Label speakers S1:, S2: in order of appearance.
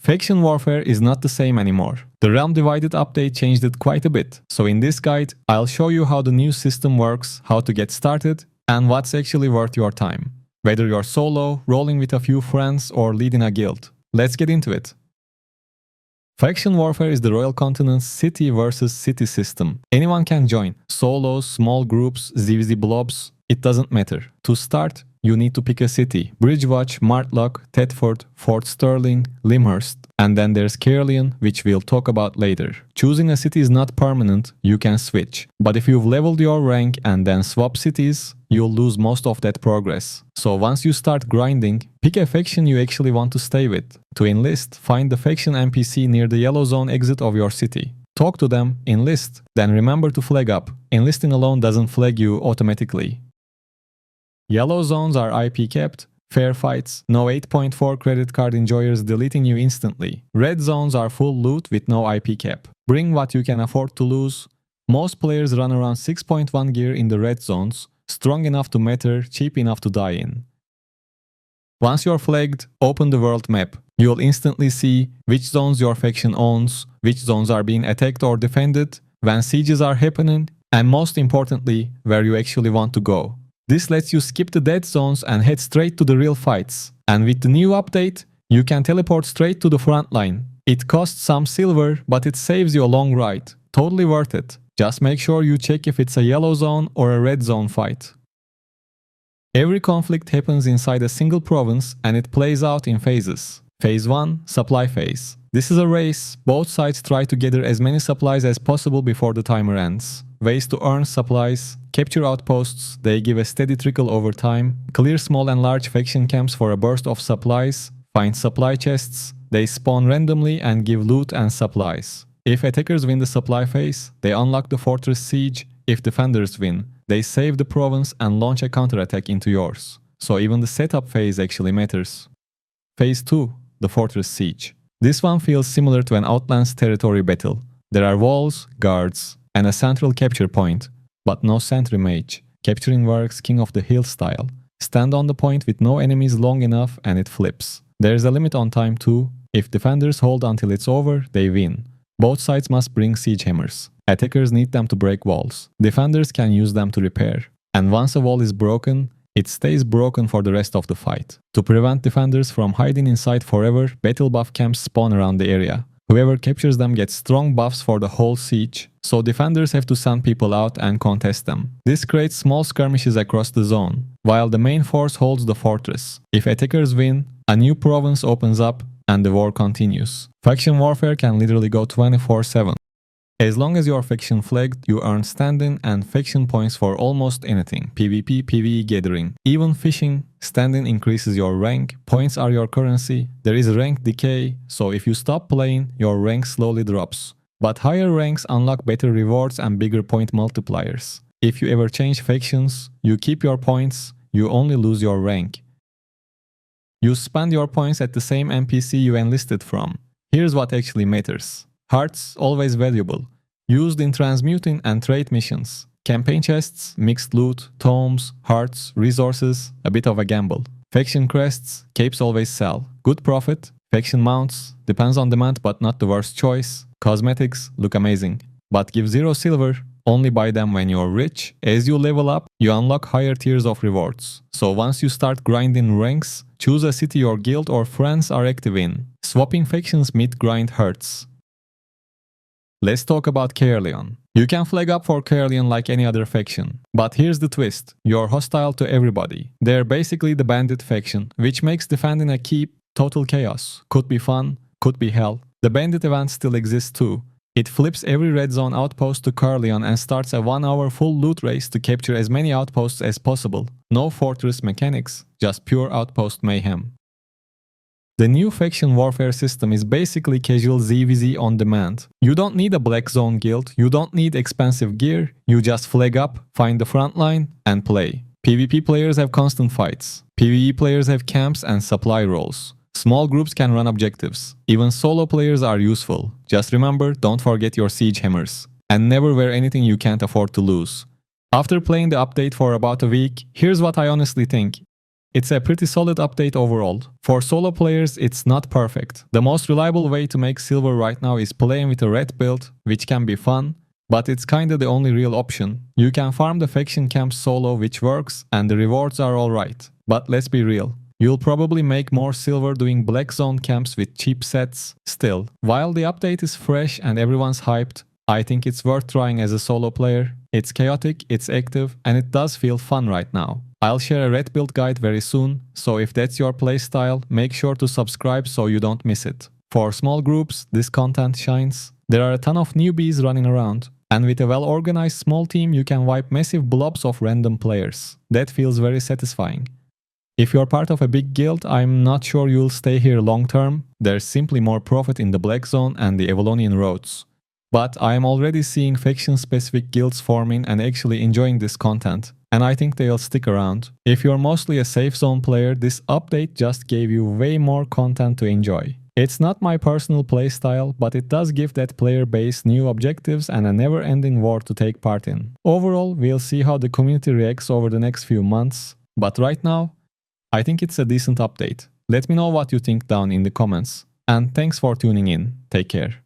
S1: Faction warfare is not the same anymore. The Realm Divided update changed it quite a bit. So in this guide, I'll show you how the new system works, how to get started, and what's actually worth your time. Whether you're solo, rolling with a few friends, or leading a guild. Let's get into it. Faction warfare is the Royal Continent's city versus city system. Anyone can join. Solos, small groups, ZVZ blobs, it doesn't matter. To start, you need to pick a city. Bridgewatch, Martlock, Thetford, Fort Sterling, Lyndhurst, and then there's Caerleon, which we'll talk about later. Choosing a city is not permanent, you can switch. But if you've leveled your rank and then swap cities, you'll lose most of that progress. So once you start grinding, pick a faction you actually want to stay with. To enlist, find the faction NPC near the yellow zone exit of your city. Talk to them, enlist, then remember to flag up. Enlisting alone doesn't flag you automatically. Yellow zones are IP capped, fair fights, no 8.4 credit card enjoyers deleting you instantly. Red zones are full loot with no IP cap. Bring what you can afford to lose. Most players run around 6.1 gear in the red zones, strong enough to matter, cheap enough to die in. Once you're flagged, open the world map. You'll instantly see which zones your faction owns, which zones are being attacked or defended, when sieges are happening, and most importantly, where you actually want to go. This lets you skip the dead zones and head straight to the real fights. And with the new update, you can teleport straight to the front line. It costs some silver, but it saves you a long ride. Totally worth it. Just make sure you check if it's a yellow zone or a red zone fight. Every conflict happens inside a single province and it plays out in phases. Phase 1, supply phase. This is a race. Both sides try to gather as many supplies as possible before the timer ends. Ways to earn supplies. Capture outposts, they give a steady trickle over time. Clear small and large faction camps for a burst of supplies. Find supply chests, they spawn randomly and give loot and supplies. If attackers win the supply phase, they unlock the fortress siege. If defenders win, they save the province and launch a counterattack into yours. So even the setup phase actually matters. Phase 2, the fortress siege. This one feels similar to an Outlands territory battle. There are walls, guards, and a central capture point. But no sentry mage. Capturing works King of the Hill style. Stand on the point with no enemies long enough and it flips. There's a limit on time too. If defenders hold until it's over, they win. Both sides must bring siege hammers. Attackers need them to break walls. Defenders can use them to repair. And once a wall is broken, it stays broken for the rest of the fight. To prevent defenders from hiding inside forever, battle buff camps spawn around the area. Whoever captures them gets strong buffs for the whole siege, so defenders have to send people out and contest them. This creates small skirmishes across the zone, while the main force holds the fortress. If attackers win, a new province opens up and the war continues. Faction warfare can literally go 24/7. As long as you're faction flagged, you earn standing and faction points for almost anything. PvP, PvE gathering. Even fishing, standing increases your rank, points are your currency. There is rank decay, so if you stop playing, your rank slowly drops. But higher ranks unlock better rewards and bigger point multipliers. If you ever change factions, you keep your points, you only lose your rank. You spend your points at the same NPC you enlisted from. Here's what actually matters. Hearts, always valuable. Used in transmuting and trade missions. Campaign chests, mixed loot, tomes, hearts, resources, a bit of a gamble. Faction crests, capes always sell. Good profit. Faction mounts, depends on demand but not the worst choice. Cosmetics, look amazing. But give 0 silver, only buy them when you're rich. As you level up, you unlock higher tiers of rewards. So once you start grinding ranks, choose a city your guild or friends are active in. Swapping factions mid-grind hurts. Let's talk about Caerleon. You can flag up for Caerleon like any other faction. But here's the twist. You're hostile to everybody. They're basically the bandit faction, which makes defending a keep total chaos. Could be fun, could be hell. The bandit event still exists too. It flips every red zone outpost to Caerleon and starts a 1-hour full loot race to capture as many outposts as possible. No fortress mechanics, just pure outpost mayhem. The new faction warfare system is basically casual ZVZ on demand. You don't need a black zone guild, you don't need expensive gear, you just flag up, find the front line, and play. PvP players have constant fights. PvE players have camps and supply roles. Small groups can run objectives. Even solo players are useful. Just remember, don't forget your siege hammers. And never wear anything you can't afford to lose. After playing the update for about a week, here's what I honestly think. It's a pretty solid update overall. For solo players, it's not perfect. The most reliable way to make silver right now is playing with a red build, which can be fun, but it's kinda the only real option. You can farm the faction camps solo, which works, and the rewards are alright. But let's be real. You'll probably make more silver doing black zone camps with cheap sets. Still, while the update is fresh and everyone's hyped, I think it's worth trying as a solo player. It's chaotic, it's active, and it does feel fun right now. I'll share a red build guide very soon, so if that's your playstyle, make sure to subscribe so you don't miss it. For small groups, this content shines. There are a ton of newbies running around, and with a well-organized small team you can wipe massive blobs of random players. That feels very satisfying. If you're part of a big guild, I'm not sure you'll stay here long term. There's simply more profit in the Black Zone and the Avalonian roads. But I am already seeing faction-specific guilds forming and actually enjoying this content, and I think they'll stick around. If you're mostly a safe zone player, this update just gave you way more content to enjoy. It's not my personal playstyle, but it does give that player base new objectives and a never-ending war to take part in. Overall, we'll see how the community reacts over the next few months, but right now, I think it's a decent update. Let me know what you think down in the comments. And thanks for tuning in. Take care.